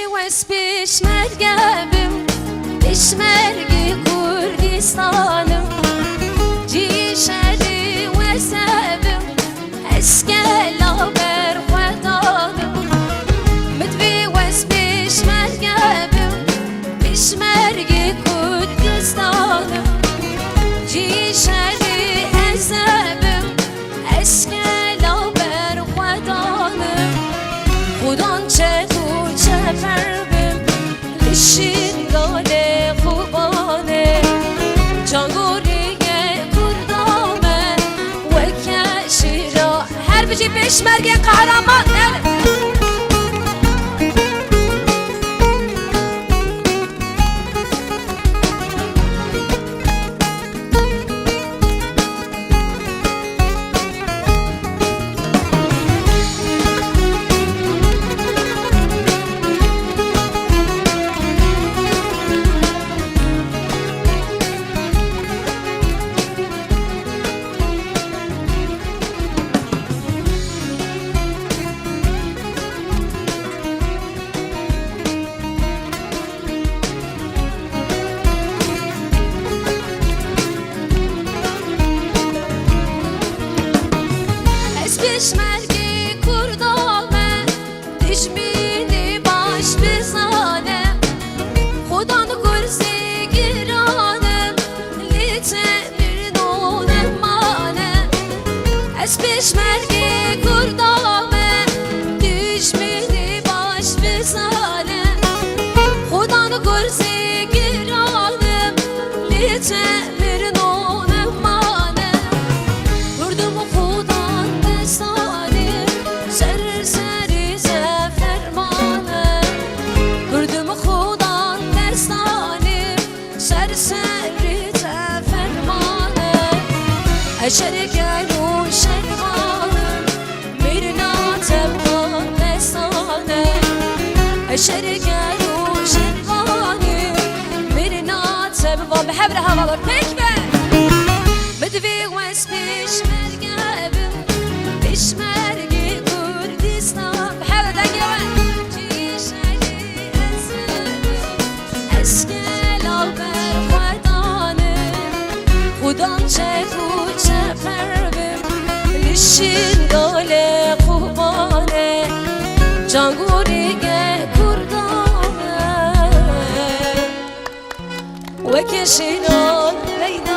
وس پیشمرگم پیشمرگی کردستانم جی شهری وسبم اسکلا بر خدادم مدوی وس پیشمرگم پیشمرگی کردستانم جی شهری وسبم اسکلا بر خدادم خودان چه فربم لشین گاله خوبانه جانگوری کردامه و کشی را هر بجی پیشمرگ قهرمان پیشمرگی کردامه دشمینی باش بزانه خودان گرزی گرانم لیته برنونم مانه از پیشمرگی کردامه دشمینی باش بزانه خودان گرزی گرانم لیته برنونم مانه بردم خودان سر سری زفرمانه بردم خودان دستانه سر سری زفرمانه اشرگل و شرمانه میرنا تبان دستانه اشرگل و شرمانه میرنا تبان به حبر هوا پکبه بدوی وز پیشمرگم پیشمرگی کردستان بحال دنگوان جی شهری اسکلا بر خدانه خودم چه بود چه فربم لشین گاله خوبانه جانگوری کردانه و کشیدان لیدا